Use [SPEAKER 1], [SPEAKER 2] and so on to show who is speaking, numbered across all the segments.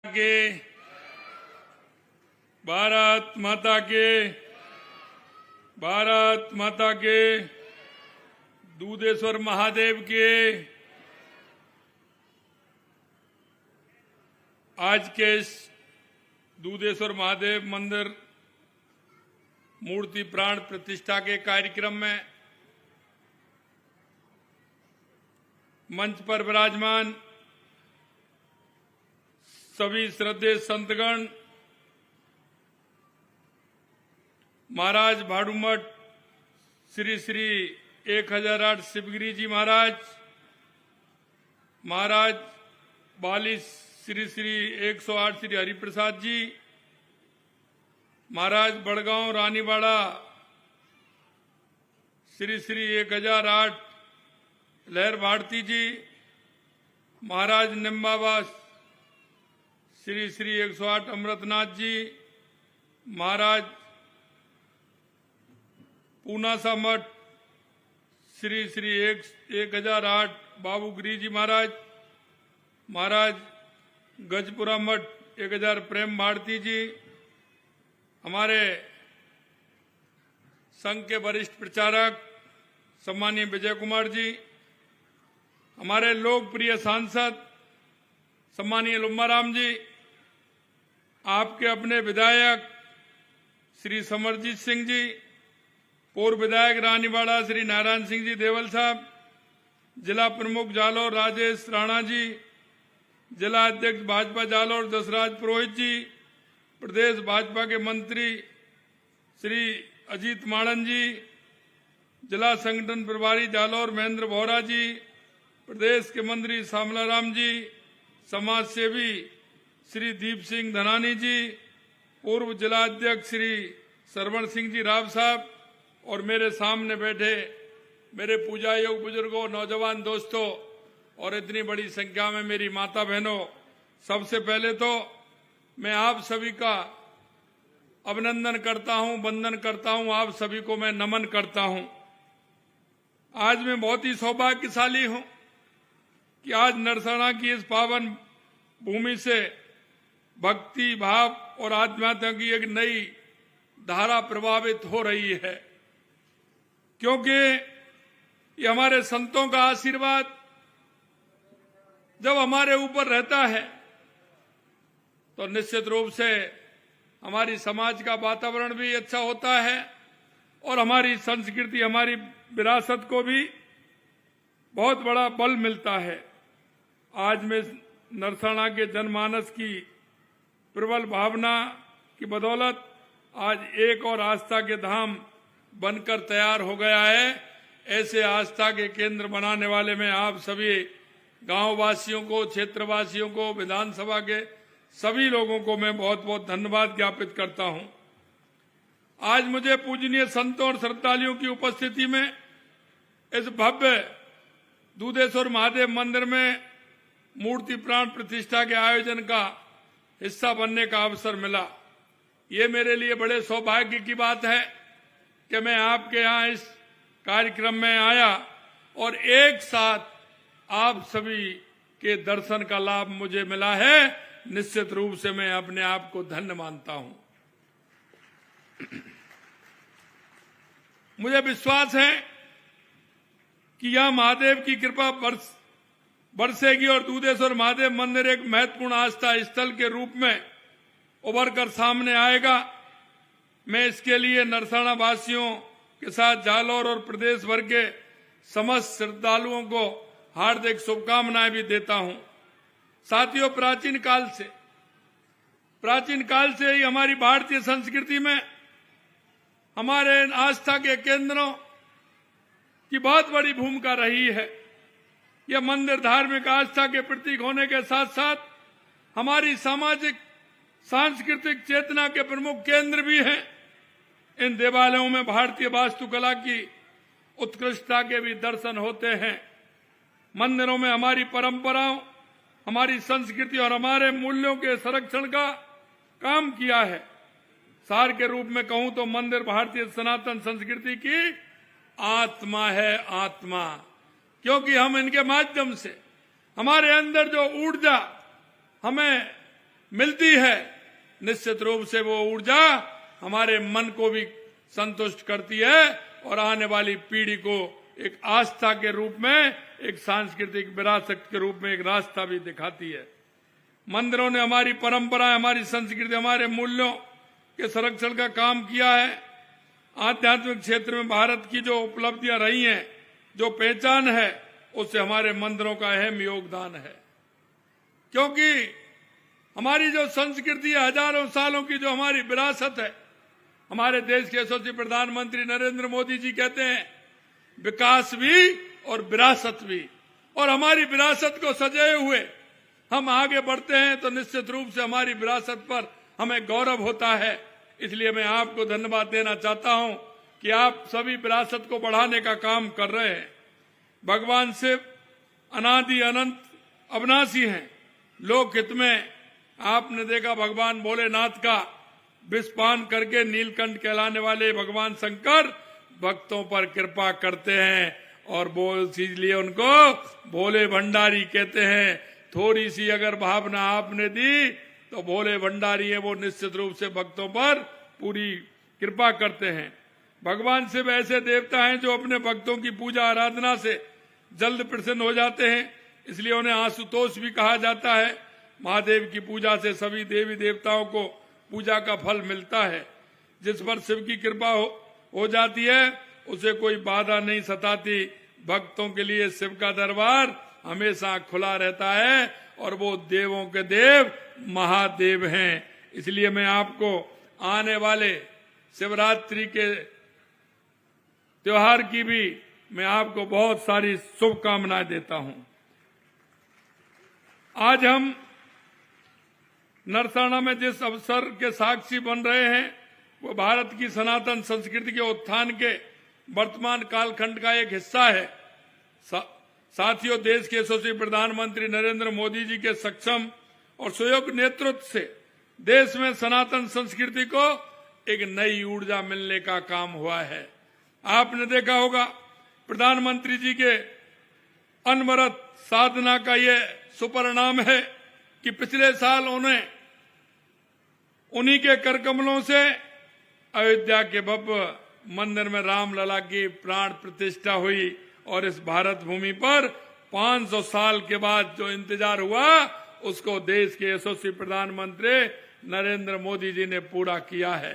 [SPEAKER 1] के भारत माता के भारत माता के दूधेश्वर महादेव के आज के इस दूधेश्वर महादेव मंदिर मूर्ति प्राण प्रतिष्ठा के कार्यक्रम में मंच पर विराजमान सभी श्रद्धेय संतगण, महाराज भाड़ूमठ श्री श्री 1008 शिवगिरी जी महाराज, महाराज बाली श्री श्री 108 श्री हरिप्रसाद जी, महाराज बड़गांव रानीवाड़ा श्री श्री 1008 लहर भारती जी, महाराज निम्बावास श्री श्री 108 अमृतनाथ जी, महाराज पूनासा मठ श्री श्री 1008 बाबू गिरी जी महाराज, महाराज गजपुरा मठ 1000 प्रेम भारती जी, हमारे संघ के वरिष्ठ प्रचारक सम्मानीय विजय कुमार जी, हमारे लोकप्रिय सांसद सम्मानीय लुम्बाराम जी, आपके अपने विधायक श्री समरजीत सिंह जी, पूर्व विधायक रानीवाड़ा श्री नारायण सिंह जी देवल साहब, जिला प्रमुख जालौर राजेश राणा जी, जिला अध्यक्ष भाजपा जालौर दशराज पुरोहित जी, प्रदेश भाजपा के मंत्री श्री अजीत माड़न जी, जिला संगठन प्रभारी जालौर महेंद्र बोहरा जी, प्रदेश के मंत्री श्यामलाराम जी, समाज सेवी श्री दीप सिंह धनानी जी, पूर्व जिला अध्यक्ष श्री सरवण सिंह जी राव साहब और मेरे सामने बैठे मेरे पूजा योग बुजुर्गों, नौजवान दोस्तों और इतनी बड़ी संख्या में मेरी माता बहनों, सबसे पहले तो मैं आप सभी का अभिनंदन करता हूं, वंदन करता हूं, आप सभी को मैं नमन करता हूं। आज मैं बहुत ही सौभाग्यशाली हूं कि आज नरसना की इस पावन भूमि से भक्ति भाव और आध्यात्म की एक नई धारा प्रभावित हो रही है, क्योंकि ये हमारे संतों का आशीर्वाद जब हमारे ऊपर रहता है तो निश्चित रूप से हमारी समाज का वातावरण भी अच्छा होता है और हमारी संस्कृति, हमारी विरासत को भी बहुत बड़ा बल मिलता है। आज मैं नरसना के जनमानस की प्रबल भावना की बदौलत आज एक और आस्था के धाम बनकर तैयार हो गया है। ऐसे आस्था के केंद्र बनाने वाले में आप सभी गांव वासियों को, क्षेत्रवासियों को, विधानसभा के सभी लोगों को मैं बहुत बहुत धन्यवाद ज्ञापित करता हूं। आज मुझे पूजनीय संतों और श्रद्धालुओं की उपस्थिति में इस भव्य दूधेश्वर महादेव मंदिर में मूर्ति प्राण प्रतिष्ठा के आयोजन का हिस्सा बनने का अवसर मिला। ये मेरे लिए बड़े सौभाग्य की बात है कि मैं आपके यहाँ इस कार्यक्रम में आया और एक साथ आप सभी के दर्शन का लाभ मुझे मिला है। निश्चित रूप से मैं अपने आप को धन्य मानता हूं। मुझे विश्वास है कि यह महादेव की कृपा बरसेगी और दूधेश्वर महादेव मंदिर एक महत्वपूर्ण आस्था स्थल के रूप में उभर कर सामने आएगा। मैं इसके लिए नरसना वासियों के साथ जालौर और प्रदेश भर के समस्त श्रद्धालुओं को हार्दिक शुभकामनाएं भी देता हूं। साथियों, प्राचीन काल से ही हमारी भारतीय संस्कृति में हमारे आस्था के केंद्रों की बहुत बड़ी भूमिका रही है। यह मंदिर धार्मिक आस्था के प्रतीक होने के साथ साथ हमारी सामाजिक सांस्कृतिक चेतना के प्रमुख केंद्र भी हैं। इन देवालयों में भारतीय वास्तुकला की उत्कृष्टता के भी दर्शन होते हैं। मंदिरों में हमारी परंपराओं, हमारी संस्कृति और हमारे मूल्यों के संरक्षण का काम किया है। सार के रूप में कहूं तो मंदिर भारतीय सनातन संस्कृति की आत्मा है, आत्मा। क्योंकि हम इनके माध्यम से हमारे अंदर जो ऊर्जा हमें मिलती है, निश्चित रूप से वो ऊर्जा हमारे मन को भी संतुष्ट करती है और आने वाली पीढ़ी को एक आस्था के रूप में, एक सांस्कृतिक विरासत के रूप में एक रास्ता भी दिखाती है। मंदिरों ने हमारी परंपरा, हमारी संस्कृति, हमारे मूल्यों के संरक्षण का काम किया है। आध्यात्मिक क्षेत्र में भारत की जो उपलब्धियां रही हैं, जो पहचान है, उससे हमारे मंदिरों का अहम योगदान है। क्योंकि हमारी जो संस्कृति है, हजारों सालों की जो हमारी विरासत है, हमारे देश के यशस्वी प्रधानमंत्री नरेंद्र मोदी जी कहते हैं विकास भी और विरासत भी। और हमारी विरासत को सजाए हुए हम आगे बढ़ते हैं तो निश्चित रूप से हमारी विरासत पर हमें गौरव होता है। इसलिए मैं आपको धन्यवाद देना चाहता हूं कि आप सभी विरासत को बढ़ाने का काम कर रहे हैं। भगवान शिव अनादि अनंत अविनाशी हैं। लोक हित में आपने देखा भगवान भोलेनाथ का विषपान करके नीलकंठ कहलाने वाले भगवान शंकर भक्तों पर कृपा करते हैं और वो इसलिए उनको भोले भंडारी कहते हैं। थोड़ी सी अगर भावना आपने दी तो भोले भंडारी है, वो निश्चित रूप से भक्तों पर पूरी कृपा करते हैं। भगवान शिव ऐसे देवता हैं जो अपने भक्तों की पूजा आराधना से जल्द प्रसन्न हो जाते हैं, इसलिए उन्हें आशुतोष भी कहा जाता है। महादेव की पूजा से सभी देवी देवताओं को पूजा का फल मिलता है। जिस पर शिव की कृपा हो जाती है उसे कोई बाधा नहीं सताती। भक्तों के लिए शिव का दरबार हमेशा खुला रहता है और वो देवों के देव महादेव हैं। इसलिए मैं आपको आने वाले शिवरात्रि के त्योहार की भी मैं आपको बहुत सारी शुभकामनाएं देता हूं। आज हम नरसाना में जिस अवसर के साक्षी बन रहे हैं वो भारत की सनातन संस्कृति के उत्थान के वर्तमान कालखंड का एक हिस्सा है। साथियों, देश के यशस्वी प्रधानमंत्री नरेंद्र मोदी जी के सक्षम और सुयोग्य नेतृत्व से देश में सनातन संस्कृति को एक नई ऊर्जा मिलने का काम हुआ है। आपने देखा होगा प्रधानमंत्री जी के अनवरत साधना का ये सुपरिणाम है कि पिछले साल उन्हीं के करकमलों से अयोध्या के भव्य मंदिर में रामलला की प्राण प्रतिष्ठा हुई और इस भारत भूमि पर 500 साल के बाद जो इंतजार हुआ उसको देश के यशस्वी प्रधानमंत्री नरेंद्र मोदी जी ने पूरा किया है।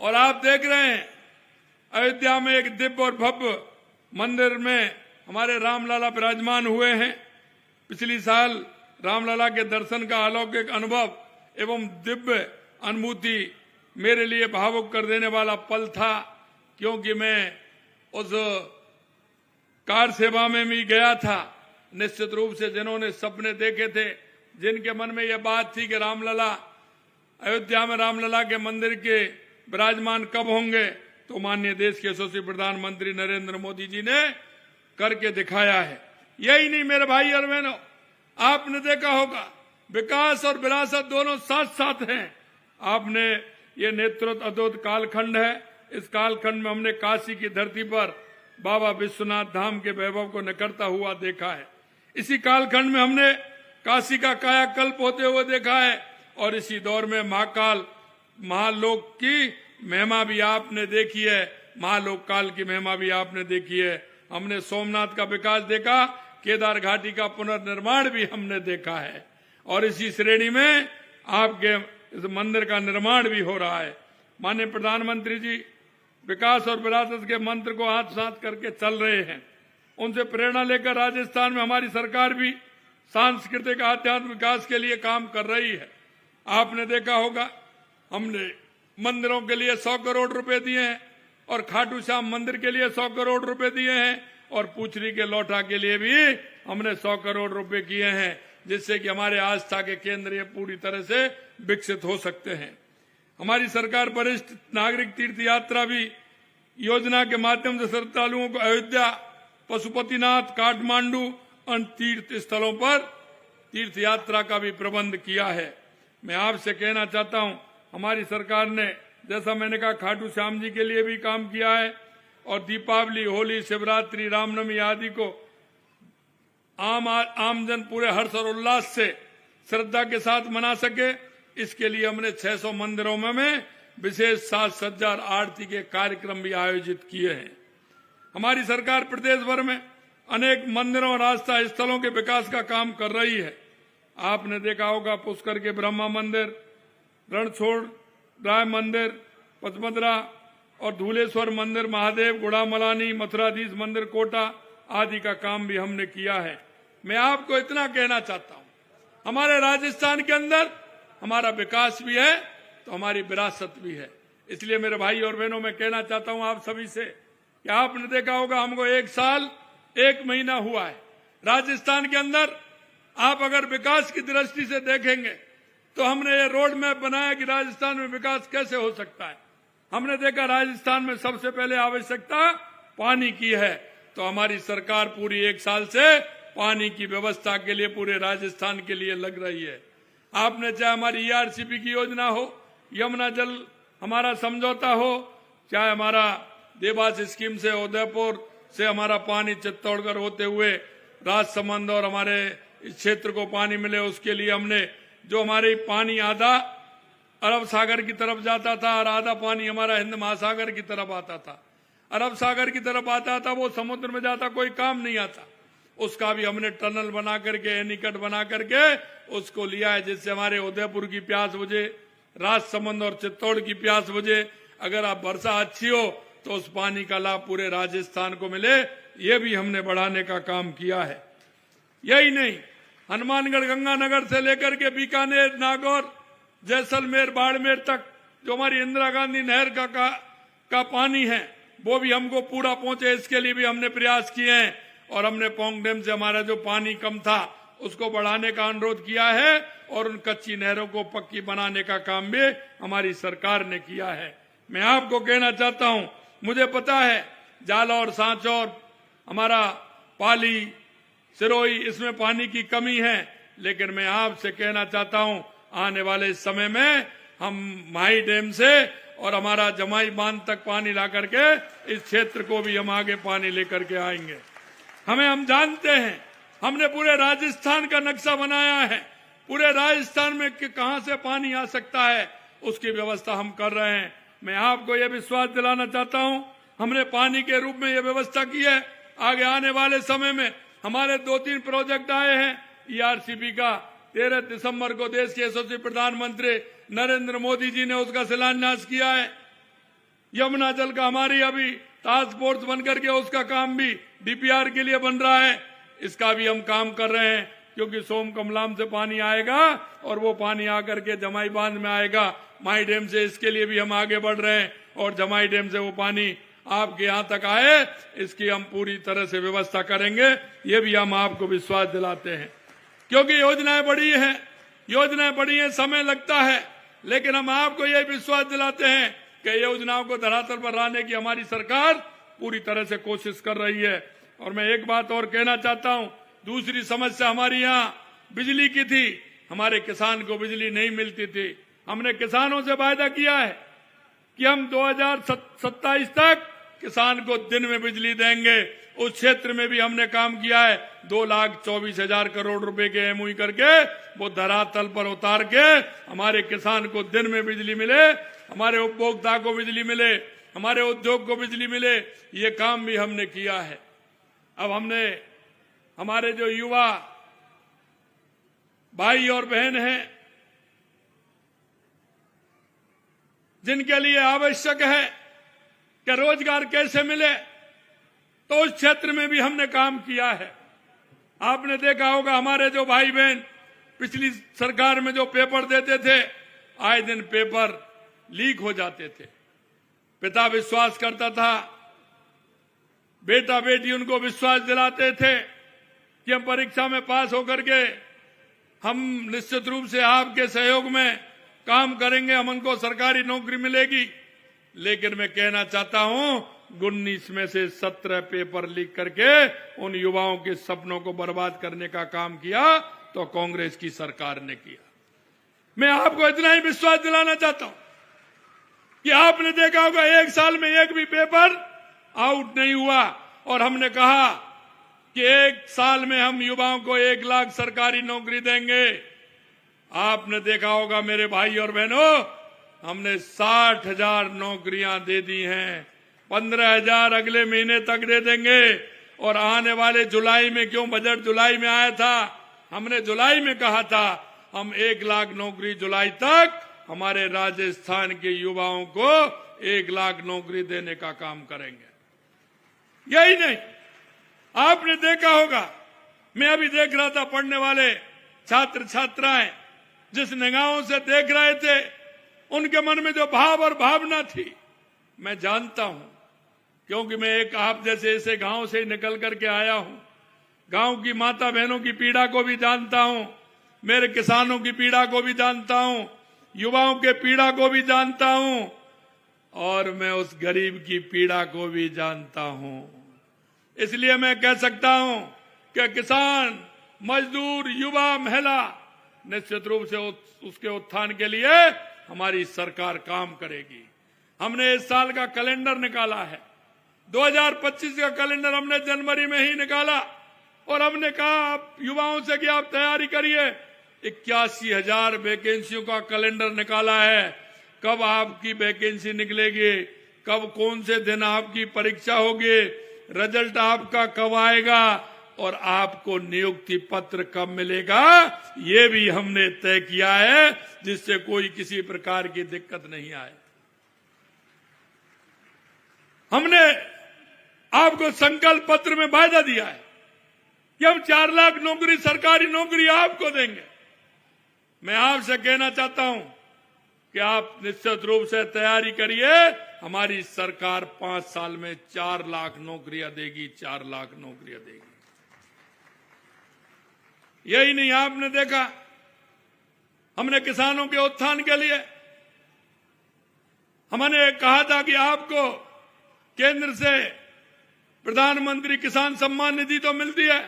[SPEAKER 1] और आप देख रहे हैं अयोध्या में एक दिव्य और भव्य मंदिर में हमारे रामलला विराजमान हुए हैं। पिछली साल रामलला के दर्शन का अलौकिक अनुभव एवं दिव्य अनुभूति मेरे लिए भावुक कर देने वाला पल था, क्योंकि मैं उस कार सेवा में भी गया था। निश्चित रूप से जिन्होंने सपने देखे थे, जिनके मन में यह बात थी कि रामलला अयोध्या में रामलला के मंदिर के विराजमान कब होंगे, तो माननीय देश के यशस्वी प्रधानमंत्री नरेंद्र मोदी जी ने करके दिखाया है। यही नहीं मेरे भाई और बहनों, आपने देखा होगा विकास और विरासत दोनों साथ साथ हैं। आपने ये नेतृत्व अद्भुत कालखंड है। इस कालखंड में हमने काशी की धरती पर बाबा विश्वनाथ धाम के वैभव को निकलता हुआ देखा है। इसी कालखंड में हमने काशी का कायाकल्प होते हुए देखा है और इसी दौर में महाकाल महालोक की महिमा भी आपने देखी है, महालोक काल की महिमा भी आपने देखी है। हमने सोमनाथ का विकास देखा, केदार घाटी का पुनर्निर्माण भी हमने देखा है और इसी श्रेणी में आपके इस मंदिर का निर्माण भी हो रहा है। माननीय प्रधानमंत्री जी विकास और विरासत के मंत्र को हाथ साथ करके चल रहे हैं। उनसे प्रेरणा लेकर राजस्थान में हमारी सरकार भी सांस्कृतिक आध्यात्मिक विकास के लिए काम कर रही है। आपने देखा होगा हमने मंदिरों के लिए 100 करोड़ रुपए दिए हैं और खाटू श्याम मंदिर के लिए 100 करोड़ रुपए दिए हैं और पुछरी के लौटा के लिए भी हमने 100 करोड़ रुपए किए हैं, जिससे कि हमारे आस्था के केंद्र ये पूरी तरह से विकसित हो सकते हैं। हमारी सरकार वरिष्ठ नागरिक तीर्थ यात्रा भी योजना के माध्यम से श्रद्धालुओं को अयोध्या, पशुपतिनाथ, काठमांडू अन्य तीर्थ स्थलों पर तीर्थ यात्रा का भी प्रबंध किया है। मैं आपसे कहना चाहता हूं, हमारी सरकार ने जैसा मैंने कहा खाटू श्याम जी के लिए भी काम किया है और दीपावली, होली, शिवरात्रि, रामनवमी आदि को आमजन पूरे हर्ष और उल्लास से श्रद्धा के साथ मना सके, इसके लिए हमने 600 मंदिरों में विशेष साज सज्जा और आरती के कार्यक्रम भी आयोजित किए हैं। हमारी सरकार प्रदेश भर में अनेक मंदिरों और आस्था स्थलों के विकास का काम कर रही है। आपने देखा होगा पुष्कर के ब्रह्मा मंदिर, रणछोड़ राय मंदिर, पचमदरा और धूलेश्वर मंदिर, महादेव, गुड़ामलानी, मथुराधीश मंदिर, कोटा आदि का काम भी हमने किया है। मैं आपको इतना कहना चाहता हूं, हमारे राजस्थान के अंदर हमारा विकास भी है तो हमारी विरासत भी है। इसलिए मेरे भाई और बहनों, मैं कहना चाहता हूं आप सभी से कि आपने देखा होगा हमको 1 साल 1 महीना हुआ है राजस्थान के अंदर। आप अगर विकास की दृष्टि से देखेंगे तो हमने ये रोड मैप बनाया कि राजस्थान में विकास कैसे हो सकता है। हमने देखा राजस्थान में सबसे पहले आवश्यकता पानी की है, तो हमारी सरकार पूरी 1 साल से पानी की व्यवस्था के लिए पूरे राजस्थान के लिए लग रही है। आपने चाहे हमारी ERCP की योजना हो, यमुना जल हमारा समझौता हो, चाहे हमारा देवास स्कीम से उदयपुर से हमारा पानी चित्तौड़गढ़ होते हुए राजसमंद और हमारे इस क्षेत्र को पानी मिले, उसके लिए हमने जो हमारे पानी आधा अरब सागर की तरफ जाता था और आधा पानी हमारा हिंद महासागर की तरफ आता था। अरब सागर की तरफ आता था, वो समुद्र में जाता, कोई काम नहीं आता। उसका भी हमने टनल बना करके, एनीकट बना करके उसको लिया है, जिससे हमारे उदयपुर की प्यास बुझे, राजसमंद और चित्तौड़ की प्यास बुझे। अगर आप वर्षा अच्छी हो तो उस पानी का लाभ पूरे राजस्थान को मिले, ये भी हमने बढ़ाने का काम किया है। यही नहीं, हनुमानगढ़ गंगानगर से लेकर के बीकानेर, नागौर, जैसलमेर, बाड़मेर तक जो हमारी इंदिरा गांधी नहर का पानी है वो भी हमको पूरा पहुंचे, इसके लिए भी हमने प्रयास किए हैं। और हमने पोंग डैम से हमारा जो पानी कम था उसको बढ़ाने का अनुरोध किया है और उन कच्ची नहरों को पक्की बनाने का काम भी हमारी सरकार ने किया है। मैं आपको कहना चाहता हूं, मुझे पता है जालौर, सांचौर, हमारा पाली, सिरोही, इसमें पानी की कमी है, लेकिन मैं आपसे कहना चाहता हूं आने वाले समय में हम माही डैम से और हमारा जमाई बांध तक पानी ला करके इस क्षेत्र को भी हम आगे पानी लेकर के आएंगे। हम जानते हैं, हमने पूरे राजस्थान का नक्शा बनाया है, पूरे राजस्थान में कहां से पानी आ सकता है उसकी व्यवस्था हम कर रहे हैं। मैं आपको यह विश्वास दिलाना चाहता हूं, हमने पानी के रूप में यह व्यवस्था की है। आगे आने वाले समय में हमारे 2-3 प्रोजेक्ट आए हैं ERCP का। 13 दिसंबर को देश के यशस्वी प्रधानमंत्री नरेंद्र मोदी जी ने उसका शिलान्यास किया है। यमुना जल का हमारी अभी टास्क फोर्स बनकर के उसका काम भी DPR के लिए बन रहा है, इसका भी हम काम कर रहे हैं, क्योंकि सोम कमलाम से पानी आएगा और वो पानी आकर के जमाई बांध में आएगा माई डैम से। इसके लिए भी हम आगे बढ़ रहे हैं और जमाई डैम से वो पानी आपके यहां तक आए, इसकी हम पूरी तरह से व्यवस्था करेंगे। ये भी हम आपको विश्वास दिलाते हैं, क्योंकि योजनाएं बड़ी हैं, समय लगता है, लेकिन हम आपको ये विश्वास दिलाते हैं कि योजनाओं को धरातल पर लाने की हमारी सरकार पूरी तरह से कोशिश कर रही है। और मैं एक बात और कहना चाहता हूं, दूसरी समस्या हमारी यहाँ बिजली की थी। हमारे किसान को बिजली नहीं मिलती थी। हमने किसानों से वायदा किया है कि हम 2027 तक किसान को दिन में बिजली देंगे। उस क्षेत्र में भी हमने काम किया है। 2,24,000 करोड़ रुपए के MOU करके वो धरातल पर उतार के हमारे किसान को दिन में बिजली मिले, हमारे उपभोक्ता को बिजली मिले, हमारे उद्योग को बिजली मिले, ये काम भी हमने किया है। अब हमने हमारे जो युवा भाई और बहन हैं, जिनके लिए आवश्यक है कि रोजगार कैसे मिले, तो उस क्षेत्र में भी हमने काम किया है। आपने देखा होगा हमारे जो भाई बहन पिछली सरकार में जो पेपर देते थे, आए दिन पेपर लीक हो जाते थे। पिता विश्वास करता था, बेटा बेटी उनको विश्वास दिलाते थे कि हम परीक्षा में पास होकर के हम निश्चित रूप से आपके सहयोग में काम करेंगे, हम उनको सरकारी नौकरी मिलेगी। लेकिन मैं कहना चाहता हूं, 19 में से 17 पेपर लीक करके उन युवाओं के सपनों को बर्बाद करने का काम किया तो कांग्रेस की सरकार ने किया। मैं आपको इतना ही विश्वास दिलाना चाहता हूं कि आपने देखा होगा 1 साल में एक भी पेपर आउट नहीं हुआ, और हमने कहा कि 1 साल में हम युवाओं को 1 लाख सरकारी नौकरी देंगे। आपने देखा होगा मेरे भाई और बहनों, हमने 60,000 नौकरियां दे दी हैं, 15,000 अगले महीने तक दे देंगे। और आने वाले जुलाई में, क्यों बजट जुलाई में आया था, हमने जुलाई में कहा था हम 1 लाख नौकरी जुलाई तक हमारे राजस्थान के युवाओं को 1 लाख नौकरी देने का काम करेंगे। यही नहीं, आपने देखा होगा, मैं अभी देख रहा था, पढ़ने वाले छात्र छात्राएं जिस निगाहों से देख रहे थे, उनके मन में जो भाव और भावना थी, मैं जानता हूं, क्योंकि मैं एक आप जैसे ऐसे गांव से निकल करके आया हूं। गांव की माता बहनों की पीड़ा को भी जानता हूं, मेरे किसानों की पीड़ा को भी जानता हूं, युवाओं के पीड़ा को भी जानता हूं, और मैं उस गरीब की पीड़ा को भी जानता हूं। इसलिए मैं कह सकता हूं कि किसान, मजदूर, युवा, महिला, निश्चित रूप से उसके उत्थान के लिए हमारी सरकार काम करेगी। हमने इस साल का कैलेंडर निकाला है, 2025 का कैलेंडर हमने जनवरी में ही निकाला, और हमने कहा आप युवाओं से कि आप तैयारी करिए। 81,000 वैकेंसियों का कैलेंडर निकाला है। कब आपकी वैकेंसी निकलेगी, कब कौन से दिन आपकी परीक्षा होगी, रिजल्ट आपका कब आएगा, और आपको नियुक्ति पत्र कब मिलेगा, ये भी हमने तय किया है, जिससे कोई किसी प्रकार की दिक्कत नहीं आए। हमने आपको संकल्प पत्र में वायदा दिया है कि हम 4 लाख नौकरी, सरकारी नौकरी आपको देंगे। मैं आपसे कहना चाहता हूं कि आप निश्चित रूप से तैयारी करिए। हमारी सरकार 5 साल में 4 लाख नौकरियां देगी, 4 लाख नौकरियां देगी। यही नहीं, आपने देखा हमने किसानों के उत्थान के लिए हमने कहा था कि आपको केंद्र से प्रधानमंत्री किसान सम्मान निधि तो मिलती है,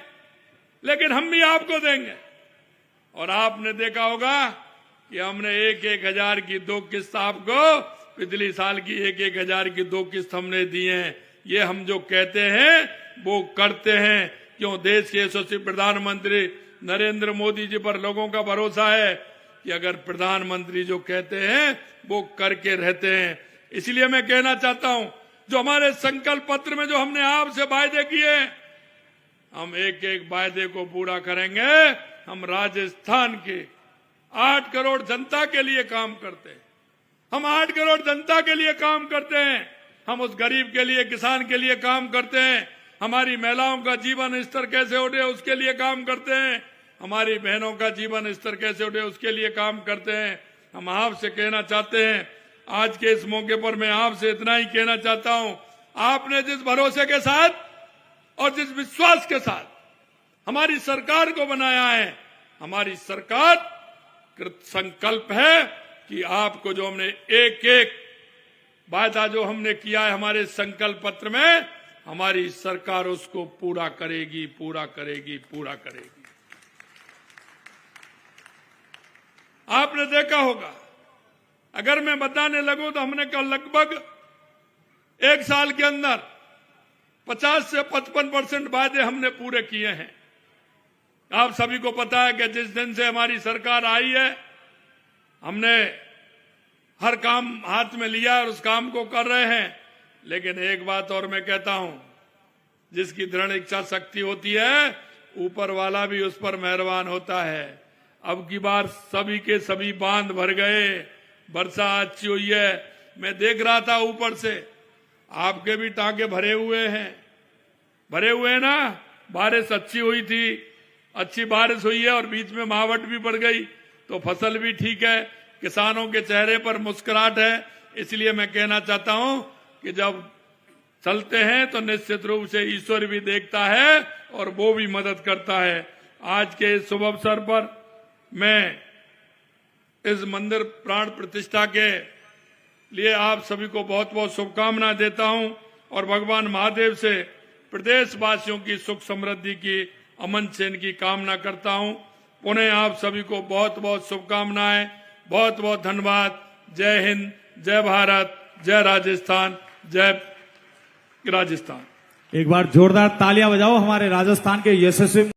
[SPEAKER 1] लेकिन हम भी आपको देंगे। और आपने देखा होगा कि हमने 1-1 हजार की 2 किस्त आपको पिछले साल की 1-1 हजार की 2 किस्त हमने दी हैं। ये हम जो कहते हैं वो करते हैं। क्यों? देश के यशस्वी प्रधानमंत्री नरेंद्र मोदी जी पर लोगों का भरोसा है कि अगर प्रधानमंत्री जो कहते हैं वो करके रहते हैं। इसलिए मैं कहना चाहता हूं, जो हमारे संकल्प पत्र में जो हमने आपसे वायदे किए, हम 1-1 वायदे को पूरा करेंगे। हम राजस्थान के 8 करोड़ जनता के लिए काम करते हैं। हम 8 करोड़ जनता के लिए काम करते हैं। हम उस गरीब के लिए, किसान के लिए काम करते हैं। हमारी महिलाओं का जीवन स्तर कैसे उठे उसके लिए काम करते हैं। हमारी बहनों का जीवन स्तर कैसे उठे उसके लिए काम करते हैं। हम आपसे कहना चाहते हैं, आज के इस मौके पर मैं आपसे इतना ही कहना चाहता हूं, आपने जिस भरोसे के साथ और जिस विश्वास के साथ हमारी सरकार को बनाया है, हमारी सरकार कृत संकल्प है कि आपको जो हमने 1-1 वायदा जो हमने किया है हमारे संकल्प पत्र में, हमारी सरकार उसको पूरा करेगी, पूरा करेगी, पूरा करेगी। आपने देखा होगा, अगर मैं बताने लगूं तो हमने कल लगभग 1 साल के अंदर 50 से 55% वायदे हमने पूरे किए हैं। आप सभी को पता है कि जिस दिन से हमारी सरकार आई है, हमने हर काम हाथ में लिया और उस काम को कर रहे हैं। लेकिन एक बात और मैं कहता हूं, जिसकी दृढ़ इच्छा शक्ति होती है, ऊपर वाला भी उस पर मेहरबान होता है। अब की बार सभी के सभी बांध भर गए, वर्षा अच्छी हुई है। मैं देख रहा था ऊपर से, आपके भी टांके भरे हुए हैं ना। बारिश अच्छी हुई थी, अच्छी बारिश हुई है और बीच में महावट भी पड़ गई, तो फसल भी ठीक है, किसानों के चेहरे पर मुस्कुराहट है। इसलिए मैं कहना चाहता हूं कि जब चलते हैं तो निश्चित रूप से ईश्वर भी देखता है और वो भी मदद करता है। आज के इस शुभ अवसर पर मैं इस मंदिर प्राण प्रतिष्ठा के लिए आप सभी को बहुत बहुत शुभकामनाएं देता हूं और भगवान महादेव से प्रदेशवासियों की सुख समृद्धि की, अमन चैन की कामना करता हूं। पुनः आप सभी को बहुत बहुत शुभकामनाएं, बहुत बहुत धन्यवाद। जय हिंद, जय भारत, जय राजस्थान, जय राजस्थान।
[SPEAKER 2] एक बार जोरदार तालियां बजाओ हमारे राजस्थान के यशस्वी